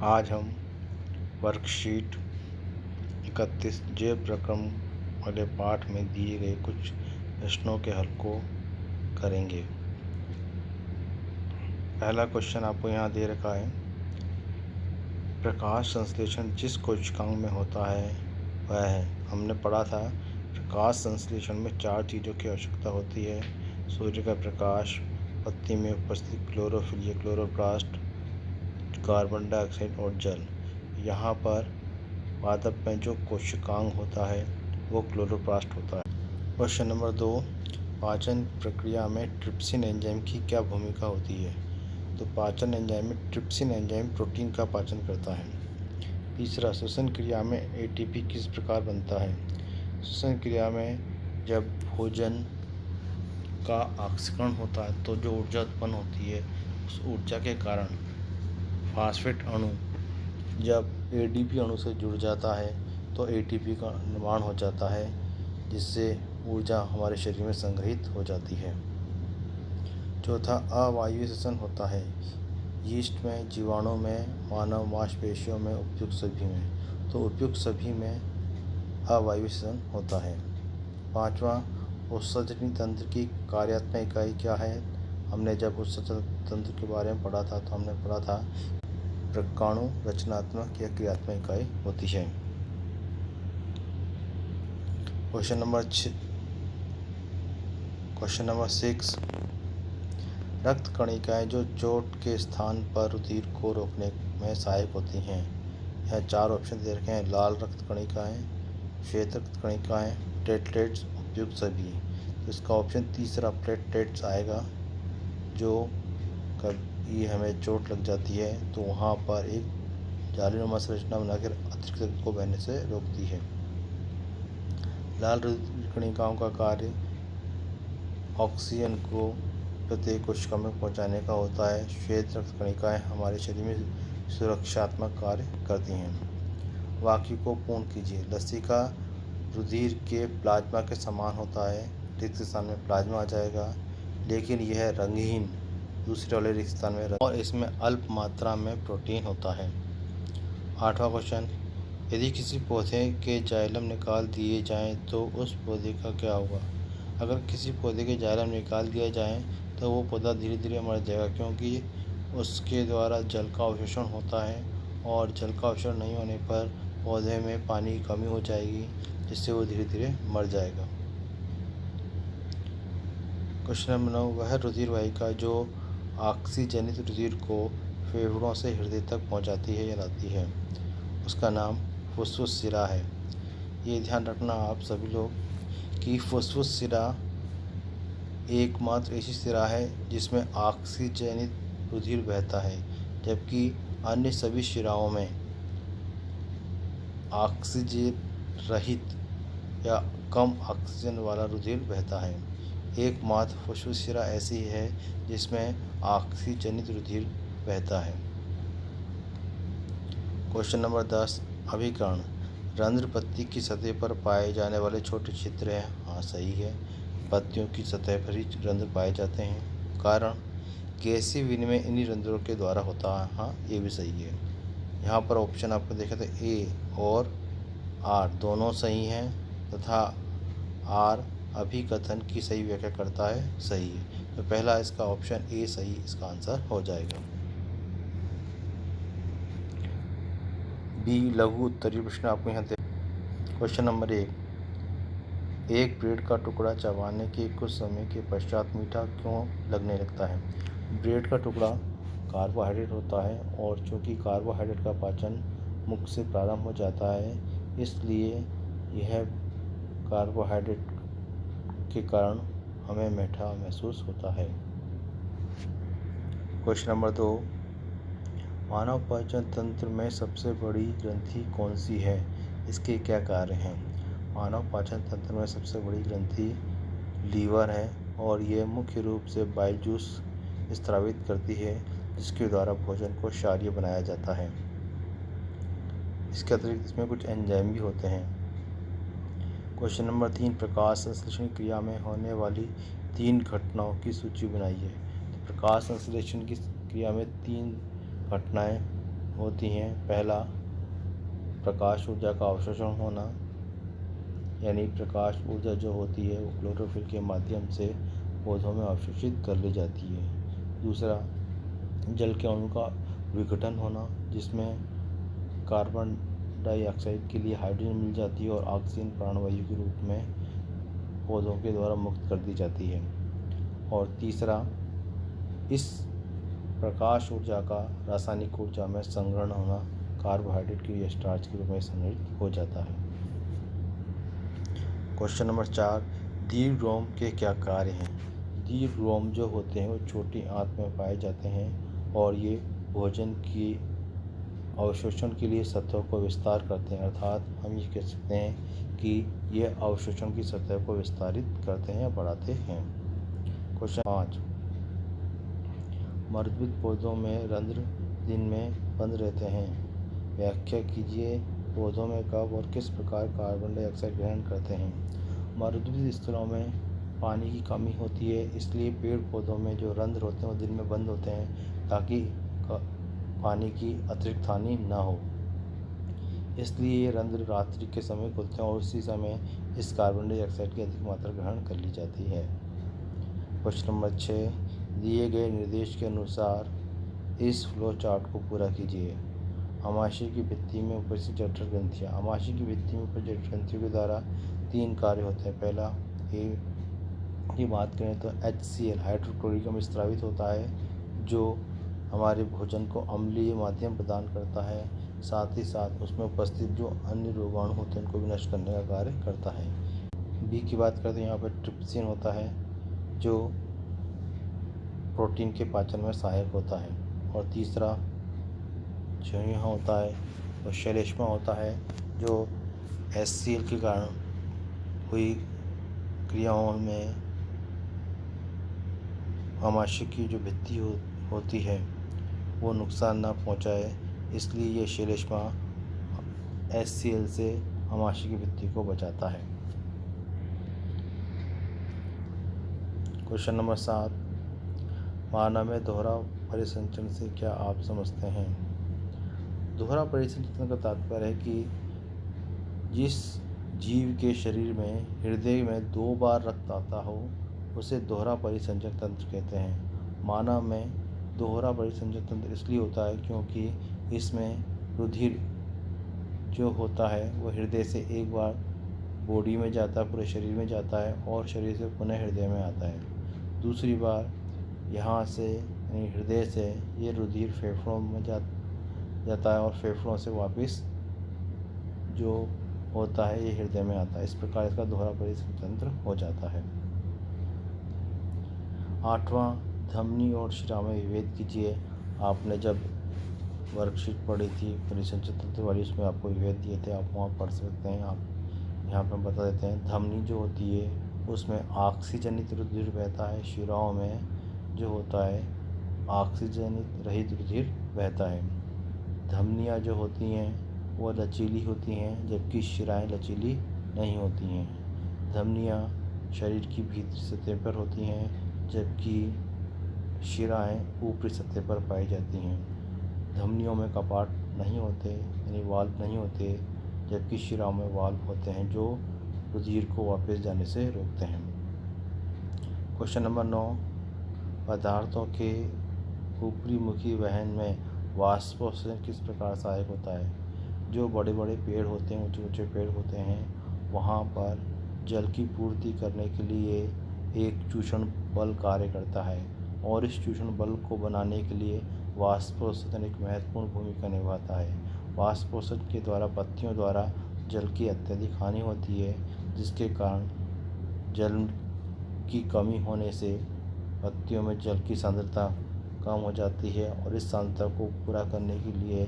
आज हम वर्कशीट 31 जैव प्रक्रम वाले पाठ में दिए गए कुछ प्रश्नों के हल को करेंगे। पहला क्वेश्चन आपको यहाँ दे रखा है, प्रकाश संश्लेषण जिस कोशिकांग में होता है वह है। हमने पढ़ा था प्रकाश संश्लेषण में 4 चीज़ों की आवश्यकता होती है: सूर्य का प्रकाश, पत्ती में उपस्थित क्लोरोफिल या क्लोरोप्लास्ट, कार्बन डाइऑक्साइड और जल। यहाँ पर पादप में जो कोशिकांग होता है वो क्लोरोप्लास्ट होता है। क्वेश्चन नंबर 2, पाचन प्रक्रिया में ट्रिप्सिन एंजाइम की क्या भूमिका होती है? तो पाचन एंजाइम में ट्रिप्सिन एंजाइम प्रोटीन का पाचन करता है। तीसरा, श्वसन क्रिया में एटीपी किस प्रकार बनता है? श्वसन क्रिया में जब भोजन का ऑक्सीकरण होता है तो जो ऊर्जा उत्पन्न होती है उस ऊर्जा के कारण फास्फेट अणु जब एडीपी अणु से जुड़ जाता है तो एटीपी का निर्माण हो जाता है, जिससे ऊर्जा हमारे शरीर में संग्रहित हो जाती है। चौथा, अवायवीय श्वसन होता है। यीस्ट में, जीवाणु में, मानव मांसपेशियों में, उपयुक्त सभी में। तो उपयुक्त सभी में अवायवीय श्वसन होता है। पांचवा, उत्सर्जनी तंत्र की कार्यात्मक इकाई क्या है? हमने जब उत्सर्जन तंत्र के बारे में पढ़ा था तो हमने पढ़ा था प्रकाणु रचनात्मक या क्रियात्मक इकाई होती है। क्वेश्चन नंबर 6, रक्त कणिकाएं जो चोट के स्थान पर रुधिर को रोकने में सहायक होती हैं। यहाँ 4 ऑप्शन दे रखे हैं: लाल रक्त कणिकाएं, श्वेत रक्त कणिकाएं, प्लेटलेट्स, उपयुक्त सभी। तो इसका ऑप्शन तीसरा प्लेटलेट्स आएगा। जो कभी हमें चोट लग जाती है तो वहाँ पर एक जालीनुमा संरचना बनाकर अतिरिक्त रक्त को बहने से रोकती है। लाल रक्त कणिकाओं का कार्य ऑक्सीजन को प्रत्येक कोशिका में पहुँचाने का होता है। श्वेत रक्त कणिकाएं हमारे शरीर में सुरक्षात्मक कार्य करती हैं। वाक्य को पूर्ण कीजिए। लस्सी का रुधिर के प्लाज्मा के समान होता है। रिक्त स्थान में प्लाज्मा आ जाएगा, लेकिन यह रंगहीन दूसरे वाले रिक्त स्थान में और इसमें अल्प मात्रा में प्रोटीन होता है। 8वां क्वेश्चन, यदि किसी पौधे के जाइलम निकाल दिए जाएं तो उस पौधे का क्या होगा? अगर किसी पौधे के जाइलम निकाल दिया जाए तो वो पौधा धीरे धीरे मर जाएगा, क्योंकि उसके द्वारा जल का अवशोषण होता है और जल का अवशोषण नहीं होने पर पौधे में पानी की कमी हो जाएगी, जिससे वो धीरे धीरे मर जाएगा। क्वेश्चन नंबर 9, वह रुधिर वाहिका जो ऑक्सीजनित रुधिर को फेफड़ों से हृदय तक पहुंचाती है या लाती है, उसका नाम फुफ्फुस शिरा है। ये ध्यान रखना आप सभी लोग कि फुफ्फुस शिरा एकमात्र ऐसी शिरा है जिसमें ऑक्सीजनित रुधिर बहता है, जबकि अन्य सभी शिराओं में ऑक्सीजन रहित या कम ऑक्सीजन वाला रुधिर बहता है। एकमात्र फुफ्फुस शिरा ऐसी है जिसमें ऑक्सीजनित रुधिर बहता है। Question number 10, अभिकर्ण। रंध्र पत्ती की सतह पर पाए जाने वाले छोटे छिद्र हैं। हाँ, सही है। पत्तियों की सतह पर ही रंध्र पाए जाते हैं। कारण, गैसीय विनिमय इन्हीं रंध्रों के द्वारा होता है। हाँ, ये भी सही है। यहाँ पर ऑप्शन आपको देखा तो ए और आर दोनों सही हैं तथा आर अभिकथन की सही व्याख्या करता है, सही है। तो पहला इसका ऑप्शन ए सही इसका आंसर हो जाएगा। बी, लघु उत्तरीय प्रश्न आपको यहाँ दे। क्वेश्चन नंबर 1, एक ब्रेड का टुकड़ा चबाने के कुछ समय के पश्चात मीठा क्यों लगने लगता है? ब्रेड का टुकड़ा कार्बोहाइड्रेट होता है और चूँकि कार्बोहाइड्रेट का पाचन मुख से प्रारंभ हो जाता है, इसलिए यह कार्बोहाइड्रेट के कारण हमें मीठा महसूस होता है। क्वेश्चन नंबर 2, मानव पाचन तंत्र में सबसे बड़ी ग्रंथि कौन सी है? इसके क्या कार्य हैं? मानव पाचन तंत्र में सबसे बड़ी ग्रंथि लीवर है और यह मुख्य रूप से बाइल जूस स्रावित करती है, जिसके द्वारा भोजन को क्षारीय बनाया जाता है। इसके अतिरिक्त इसमें कुछ एंजाइम भी होते हैं। क्वेश्चन नंबर 3, प्रकाश संश्लेषण क्रिया में होने वाली 3 घटनाओं की सूची बनाइए। तो प्रकाश संश्लेषण की क्रिया में 3 घटनाएं होती हैं। पहला, प्रकाश ऊर्जा का अवशोषण होना, यानी प्रकाश ऊर्जा जो होती है वो क्लोरोफिल के माध्यम से पौधों में अवशोषित कर ली जाती है। दूसरा, जल के अणु का विघटन होना, जिसमें कार्बन डाइऑक्साइड के लिए हाइड्रोजन मिल जाती है और ऑक्सीजन प्राणवायु के रूप में पौधों के द्वारा मुक्त कर दी जाती है। और तीसरा, इस प्रकाश ऊर्जा का रासायनिक ऊर्जा में संग्रहण होना, कार्बोहाइड्रेट के लिए स्टार्च के रूप में संग्रहित हो जाता है। क्वेश्चन नंबर 4, दीर्घरोम के क्या कार्य हैं? दीर्घरोम जो होते हैं वो छोटी आंत में पाए जाते हैं और ये भोजन की अवशोषण के लिए सतह को विस्तार करते हैं, अर्थात हम ये कह सकते हैं कि ये अवशोषण की सतह को विस्तारित करते हैं या बढ़ाते हैं। क्वेश्चन 5, मर्दभित पौधों में रंध्र दिन में बंद रहते हैं। व्याख्या कीजिए, पौधों में कब और किस प्रकार कार्बन डाइऑक्साइड ग्रहण करते हैं। मरुद्भित स्थलों में पानी की कमी होती है, इसलिए पेड़ पौधों में जो रंध्र होते हैं वो दिन में बंद होते हैं ताकि पानी की अतिरिक्त हानि न हो। इसलिए ये रंध्र रात्रि के समय खुलते हैं और उसी समय इस कार्बन डाइऑक्साइड की अधिक मात्रा ग्रहण कर ली जाती है। क्वेश्चन नंबर 6, दिए गए निर्देश के अनुसार इस फ्लो चार्ट को पूरा कीजिए। आमाशय की भित्ति में उपस्थित जठर ग्रंथियाँ। आमाशय की भित्ति में उपस्थित जठर ग्रंथियों के द्वारा 3 कार्य होते हैं। पहला, की बात करें तो HCl हाइड्रोक्लोरिक स्रावित होता है, जो हमारे भोजन को अम्लीय माध्यम प्रदान करता है। साथ ही साथ उसमें उपस्थित जो अन्य रोगाणु होते हैं उनको भी नष्ट करने का कार्य करता है। बी की बात करें तो यहाँ पर ट्रिप्सिन होता है, जो प्रोटीन के पाचन में सहायक होता है। और तीसरा जो यहाँ होता है वो श्लेष्मा होता है, जो HCl के कारण हुई क्रियाओं में आमाशय की जो भित्ति होती है वो नुकसान ना पहुंचाए, इसलिए ये श्लेष्मा HCl से आमाशय की भित्ति को बचाता है। क्वेश्चन नंबर 7, मानव में दोहरा परिसंचरण से क्या आप समझते हैं? दोहरा परिसंचरण का तात्पर्य है कि जिस जीव के शरीर में हृदय में 2 बार रक्त आता हो उसे दोहरा परिसंचरण तंत्र कहते हैं। मानव में दोहरा परिसंचरण तंत्र इसलिए होता है क्योंकि इसमें रुधिर जो होता है वो हृदय से एक बार बॉडी में जाता है, पूरे शरीर में जाता है और शरीर से पुनः हृदय में आता है। दूसरी बार यहाँ से यानी हृदय से ये रुधिर फेफड़ों में जाता है और फेफड़ों से वापस जो होता है ये हृदय में आता है। इस प्रकार इसका दोहरा परिसंचरण तंत्र हो जाता है। 8वां, धमनी और शिरा में विभेद कीजिए। आपने जब वर्कशीट पढ़ी थी परिसंचरण तंत्र वाली, उसमें आपको विभेद दिए थे, आप वहाँ पढ़ सकते हैं। आप यहाँ पर बता देते हैं। धमनी जो होती है उसमें ऑक्सीजनित रुधिर बहता है, शिराओं में जो होता है ऑक्सीजनित रहित रुधिर बहता है। धमनियाँ जो होती हैं वो लचीली होती हैं, जबकि शिराएँ लचीली नहीं होती हैं। धमनियाँ शरीर की भीतरी सतह पर होती हैं, जबकि शिराएँ ऊपरी सतह पर पाई जाती हैं। धमनियों में कपाट नहीं होते यानी वाल्व नहीं होते, जबकि शिराओं में वाल्व होते हैं जो रुधिर को वापस जाने से रोकते हैं। क्वेश्चन नंबर 9, पदार्थों के ऊपरी मुखी वहन में वाष्पोत्सर्जन किस प्रकार सहायक होता है? जो बड़े बड़े पेड़ होते हैं, ऊंचे ऊंचे पेड़ होते हैं, वहाँ पर जल की पूर्ति करने के लिए एक चूषण बल कार्य करता है और इस चूषण बल को बनाने के लिए वाष्पोत्सर्जन एक महत्वपूर्ण भूमिका निभाता है। वाष्पोत्सर्जन के द्वारा पत्तियों द्वारा जल की अत्यधिक हानि होती है, जिसके कारण जल की कमी होने से पत्तियों में जल की सांद्रता कम हो जाती है और इस सांद्रता को पूरा करने के लिए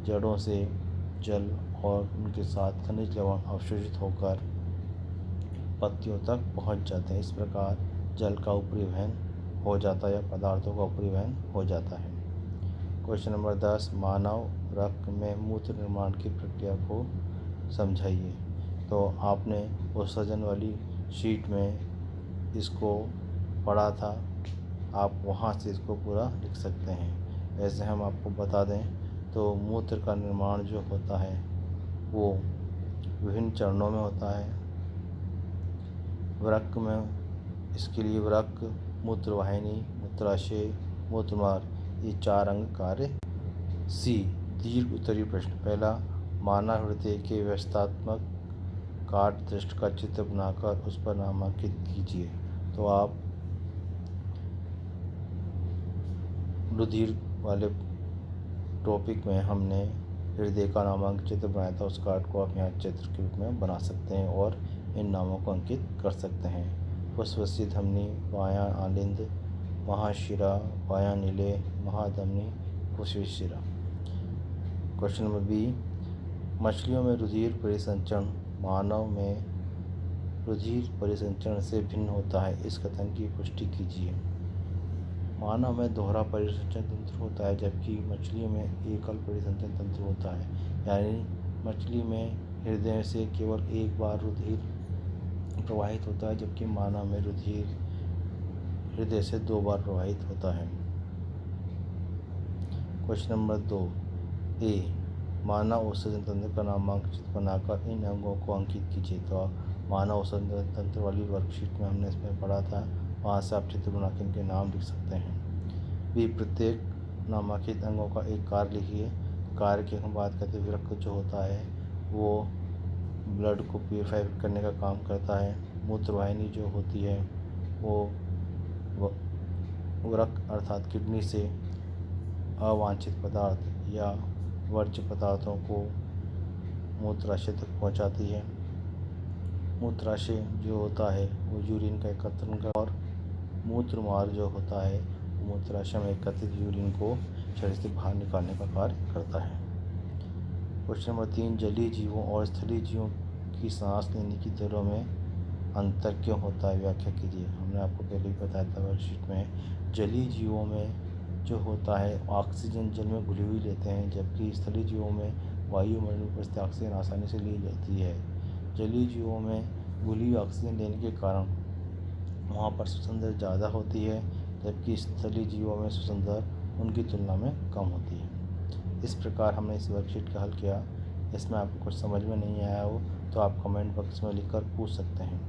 जड़ों से जल और उनके साथ खनिज लवण अवशोषित होकर पत्तियों तक पहुंच जाते हैं। इस प्रकार जल का ऊपरी वहन हो जाता है या पदार्थों का ऊपरी वहन हो जाता है। क्वेश्चन नंबर 10, मानव रक्त में मूत्र निर्माण की प्रक्रिया को समझाइए। तो आपने उत्सर्जन वाली शीट में इसको पढ़ा था, आप वहाँ से इसको पूरा लिख सकते हैं। वैसे हम आपको बता दें तो मूत्र का निर्माण जो होता है वो विभिन्न चरणों में होता है। वृक्क में इसके लिए वृक्क, मूत्रवाहिनी, मूत्राशय, मूत्रमार्ग, ये 4 अंग कार्य। सी, दीर्घ उत्तरीय प्रश्न। पहला, मानव हृदय के व्यवस्थात्मक काट दृष्ट का चित्र बनाकर उस पर नामांकित कीजिए। तो आप रुधिर वाले टॉपिक में हमने हृदय का नामांकित चित्र बनाया था, उस कार्ड को आप यहाँ चित्र के रूप में बना सकते हैं और इन नामों को अंकित कर सकते हैं। फुस्फुसी धमनी, बायां आलिंद, महाशिरा, बायां नीले, महाधमनी, फुस्फुसिरा। क्वेश्चन नंबर बी, मछलियों में रुधिर परिसंचरण मानव में रुधिर परिसंचरण से भिन्न होता है, इस कथन की पुष्टि कीजिए। मानव में दोहरा परिसंचरण तंत्र होता है जबकि मछलियों में एकल परिसंचरण तंत्र होता है। यानी मछली में हृदय से केवल एक बार रुधिर प्रवाहित होता है जबकि मानव में रुधिर हृदय से 2 बार प्रवाहित होता है। क्वेश्चन नंबर 2 ए, मानव उत्सर्जन तंत्र का नामांकित बनाकर इन अंगों को अंकित कीजिए। तो मानव उत्सर्जन तंत्र वाली वर्कशीट में हमने इसमें पढ़ा था, वहाँ से आप चित्र बना के इनके नाम लिख सकते हैं। भी प्रत्येक नामांकित अंगों का एक कार्य लिखिए। कार्य की हम बात करते हैं, वृक्क जो होता है वो ब्लड को प्यूरिफाई करने का काम करता है। मूत्रवाहिनी जो होती है वो वृक्क अर्थात किडनी से अवांछित पदार्थ या वर्ज्य पदार्थों को मूत्राशय तक पहुंचाती है। मूत्राशय जो होता है वो यूरिन का एकत्रण कर, और मूत्रमार्ग जो होता है वो मूत्राशय में एकत्रित यूरिन को शरीर से बाहर निकालने का कार्य करता है। क्वेश्चन नंबर 3, जलीय जीवों और स्थलीय जीवों की सांस लेने की दरों में अंतर क्यों होता है, व्याख्या कीजिए। हमने आपको पहले ही बताया था वर्कशीट में, जलीय जीवों में जो होता है ऑक्सीजन जल में घुली हुई लेते हैं, जबकि स्थलीय जीवों में वायुमंडल में उपस्थित ऑक्सीजन आसानी से ली जाती है। जलीय जीवों में घुली हुई ऑक्सीजन लेने के कारण वहाँ पर श्वसन दर ज़्यादा होती है, जबकि स्थलीय जीवों में श्वसन दर उनकी तुलना में कम होती है। इस प्रकार हमने इस वर्कशीट का हल किया। इसमें आपको कुछ समझ में नहीं आया हो तो आप कमेंट बॉक्स में लिखकर पूछ सकते हैं।